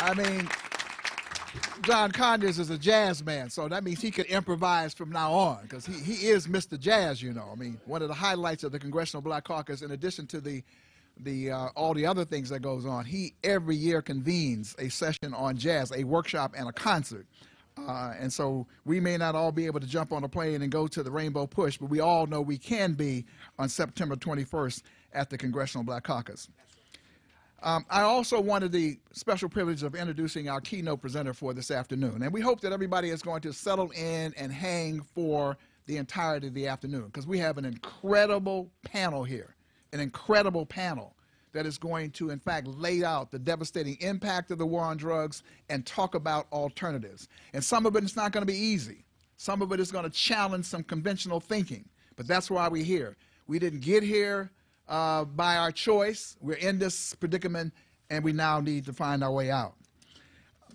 I mean, John Conyers is a jazz man, so that means he could improvise from now on, because he is Mr. Jazz, you know. I mean, one of the highlights of the Congressional Black Caucus, in addition to all the other things that goes on, he every year convenes a session on jazz, a workshop and a concert. And so we may not all be able to jump on a plane and go to the Rainbow Push, but we all know we can be on September 21st at the Congressional Black Caucus. I also wanted the special privilege of introducing our keynote presenter for this afternoon. And we hope that everybody is going to settle in and hang for the entirety of the afternoon, because we have an incredible panel here, an incredible panel that is going to, in fact, lay out the devastating impact of the war on drugs and talk about alternatives. And some of it is not going to be easy. Some of it is going to challenge some conventional thinking. But that's why we're here. We didn't get here by our choice. We're in this predicament, and we now need to find our way out.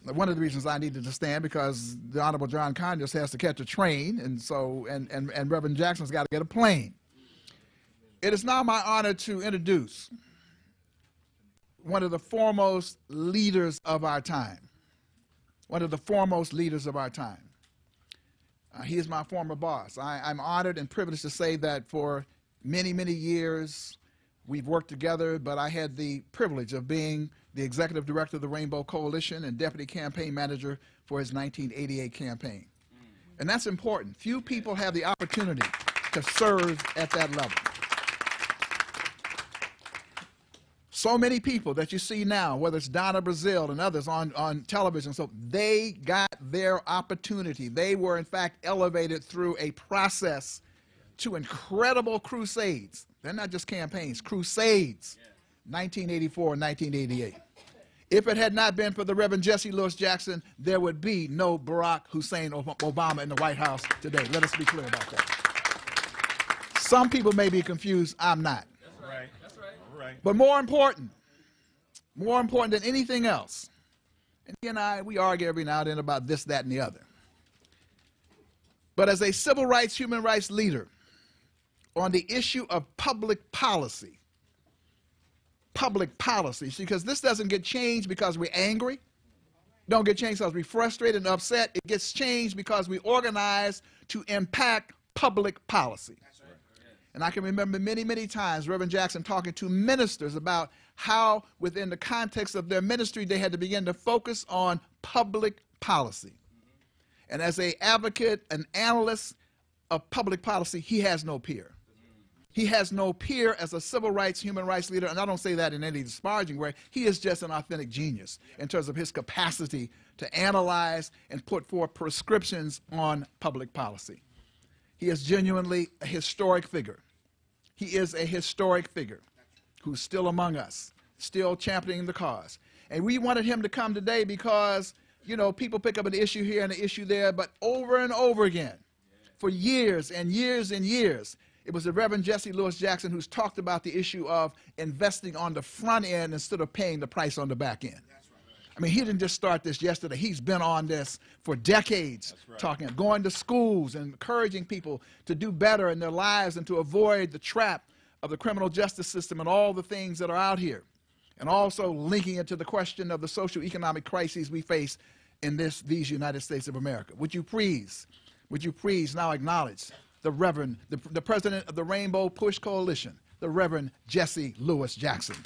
One of the reasons I needed to stand, because the Honorable John Conyers has to catch a train, and so and Reverend Jackson's got to get a plane. It is now my honor to introduce one of the foremost leaders of our time. One of the foremost leaders of our time. He is my former boss. I'm honored and privileged to say that for many, many years we've worked together, but I had the privilege of being the executive director of the Rainbow Coalition and deputy campaign manager for his 1988 campaign. And that's important. Few people have the opportunity to serve at that level. So many people that you see now, whether it's Donna Brazile and others on television, so they got their opportunity. They were, in fact, elevated through a process to incredible crusades. They're not just campaigns, crusades, 1984 and 1988. If it had not been for the Reverend Jesse Lewis Jackson, there would be no Barack Hussein Obama in the White House today. Let us be clear about that. Some people may be confused. I'm not. That's right. That's right. All right. But more important than anything else, and he and I, we argue every now and then about this, that, and the other. But as a civil rights, human rights leader, on the issue of public policy, because this doesn't get changed because we're angry, don't get changed because we're frustrated and upset. It gets changed because we organize to impact public policy. And I can remember many, many times Reverend Jackson talking to ministers about how within the context of their ministry they had to begin to focus on public policy. And as an advocate, an analyst of public policy, he has no peer. He has no peer as a civil rights, human rights leader, and I don't say that in any disparaging way. He is just an authentic genius in terms of his capacity to analyze and put forth prescriptions on public policy. He is genuinely a historic figure. He is a historic figure who's still among us, still championing the cause. And we wanted him to come today because, you know, people pick up an issue here and an issue there, but over and over again, for years and years and years, it was the Reverend Jesse Lewis Jackson who's talked about the issue of investing on the front end instead of paying the price on the back end. I mean, he didn't just start this yesterday. He's been on this for decades, talking, going to schools and encouraging people to do better in their lives and to avoid the trap of the criminal justice system and all the things that are out here. And also linking it to the question of the socio-economic crises we face in these United States of America. Would you please now acknowledge the Reverend, the president of the Rainbow Push Coalition, the Reverend Jesse Lewis Jackson.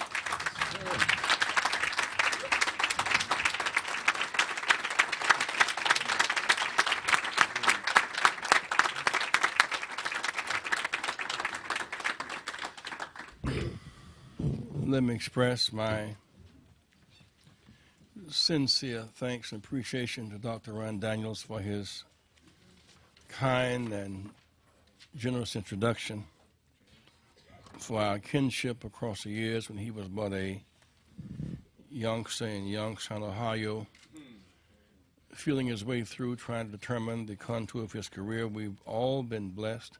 Let me express my sincere thanks and appreciation to Dr. Ron Daniels for his kind and generous introduction, for our kinship across the years when he was but a youngster in Youngstown, Ohio, feeling his way through, trying to determine the contour of his career. We've all been blessed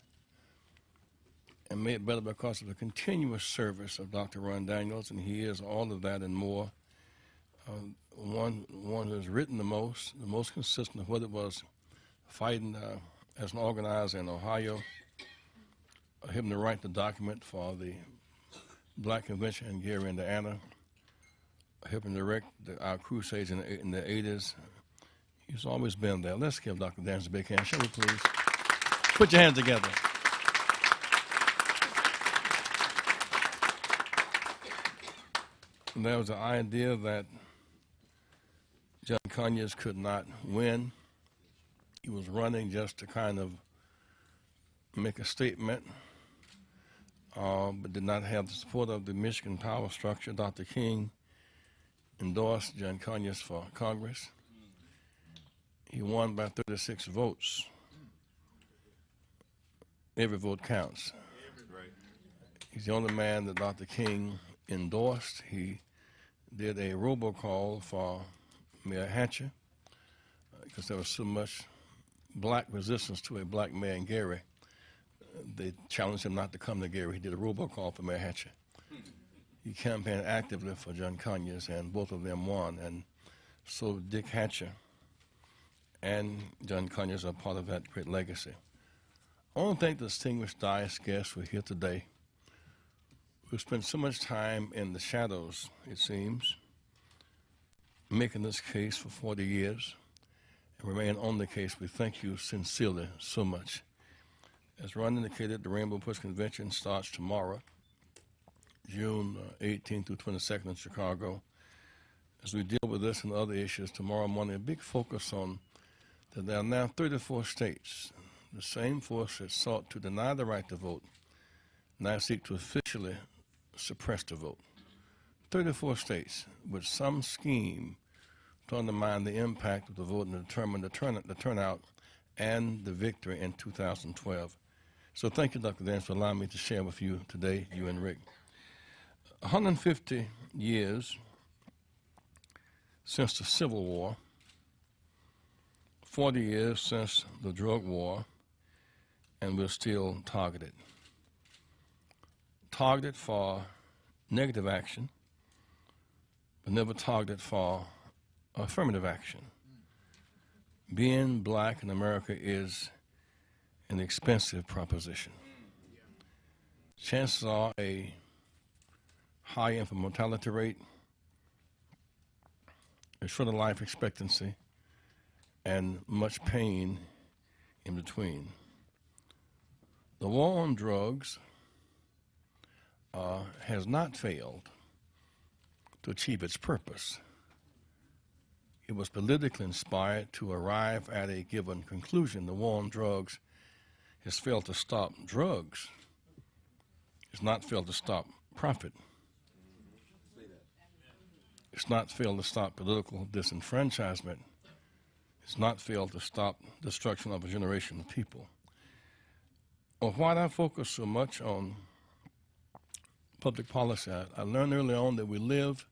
and made better because of the continuous service of Dr. Ron Daniels, and he is all of that and more. One who has written the most consistent, whether it was fighting as an organizer in Ohio, him to write the document for the Black Convention in Gary, Indiana, helping direct our crusades in the 80s. He's always been there. Let's give Dr. Daniels a big hand, shall we please? Put your hands together. And there was the idea that John Conyers could not win. He was running just to kind of make a statement, but did not have the support of the Michigan power structure. Dr. King endorsed John Conyers for Congress. He won by 36 votes. Every vote counts. He's the only man that Dr. King endorsed. He did a robocall for Mayor Hatcher because there was so much black resistance to a black mayor in Gary. They challenged him not to come to Gary. He did a robocall for Mayor Hatcher. He campaigned actively for John Conyers, and both of them won. And so Dick Hatcher and John Conyers are part of that great legacy. I want to thank the distinguished dais guests who are here today, who spent so much time in the shadows, it seems, making this case for 40 years and remain on the case. We thank you sincerely so much. As Ron indicated, the Rainbow Push Convention starts tomorrow, June 18th through 22nd in Chicago. As we deal with this and other issues tomorrow morning, a big focus on that there are now 34 states, the same force that sought to deny the right to vote, now seek to officially suppress the vote. 34 states with some scheme to undermine the impact of the vote and determine the turnout and the victory in 2012. So thank you, Dr. Daniels, for allowing me to share with you today, you and Rick. 150 years since the Civil War, 40 years since the drug war, and we're still targeted. Targeted for negative action, but never targeted for affirmative action. Being black in America is an expensive proposition. Chances are a high infant mortality rate, a shorter life expectancy, and much pain in between. The war on drugs has not failed to achieve its purpose. It was politically inspired to arrive at a given conclusion. The war on drugs has failed to stop drugs. It's not failed to stop profit. It's not failed to stop political disenfranchisement. It's not failed to stop destruction of a generation of people. Well, why do I focus so much on public policy? I learned early on that we live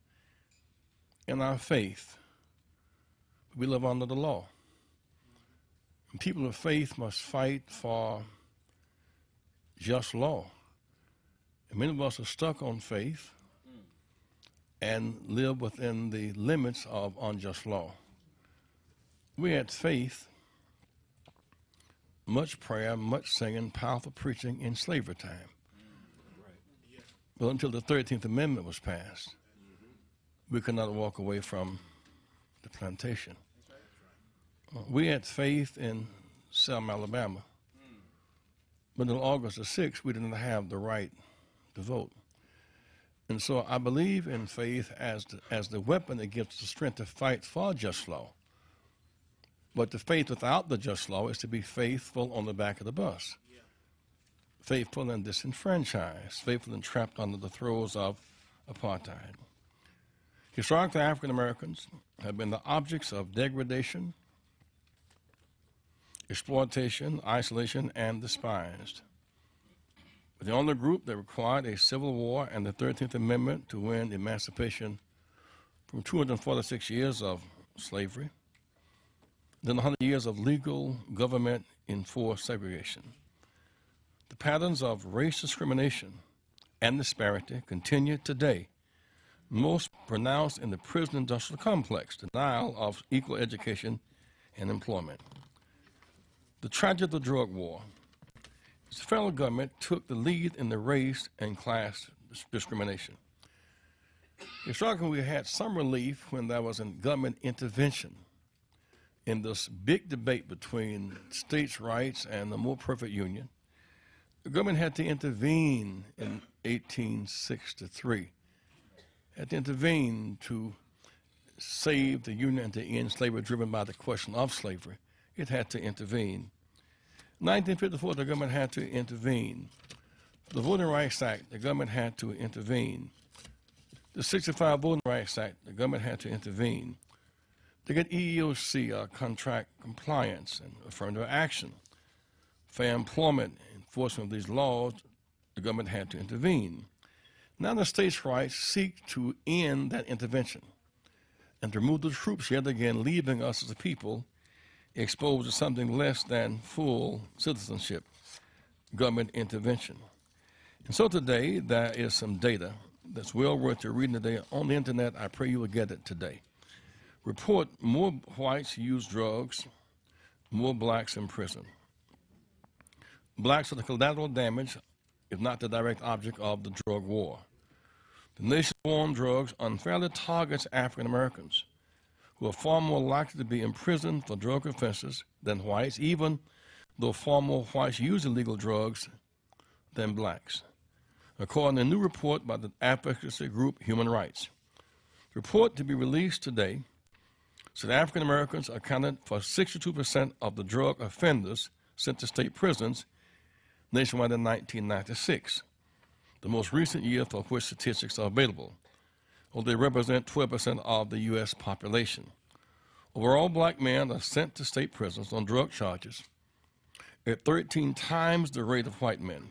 in our faith. We live under the law. And people of faith must fight for just law. And many of us are stuck on faith and live within the limits of unjust law. We had faith, much prayer, much singing, powerful preaching in slavery time. Well, until the 13th Amendment was passed, we could not walk away from the plantation. We had faith in Selma, Alabama, but until August the 6th, we didn't have the right to vote. And so I believe in faith as the weapon that gives the strength to fight for just law. But the faith without the just law is to be faithful on the back of the bus. Yeah. Faithful and disenfranchised, faithful and trapped under the throes of apartheid. Historically, African Americans have been the objects of degradation, exploitation, isolation, and despised. The only group that required a civil war and the 13th Amendment to win emancipation from 246 years of slavery, then 100 years of legal government enforced segregation. The patterns of race discrimination and disparity continue today, most pronounced in the prison industrial complex, denial of equal education and employment. The tragedy of the drug war is the federal government took the lead in the race and class discrimination. Historically, we had some relief when there was a government intervention in this big debate between states' rights and the more perfect union. The government had to intervene in 1863, had to intervene to save the union and to end slavery driven by the question of slavery. It had to intervene. 1954, the government had to intervene. The Voting Rights Act, the government had to intervene. The 65 Voting Rights Act, the government had to intervene. To get EEOC contract compliance and affirmative action, fair employment, enforcement of these laws, the government had to intervene. Now the states' rights seek to end that intervention and to remove the troops yet again, leaving us as a people exposed to something less than full citizenship, government intervention. And so today there is some data that's well worth your reading today on the internet. I pray you will get it today. Report more whites use drugs, more blacks in prison. Blacks are the collateral damage, if not the direct object of the drug war. The nation's war on drugs unfairly targets African Americans, who are far more likely to be imprisoned for drug offenses than whites, even though far more whites use illegal drugs than blacks, according to a new report by the advocacy group Human Rights. The report to be released today said African Americans accounted for 62% of the drug offenders sent to state prisons nationwide in 1996, the most recent year for which statistics are available, although they represent 12% of the U.S. population. Overall, black men are sent to state prisons on drug charges at 13 times the rate of white men.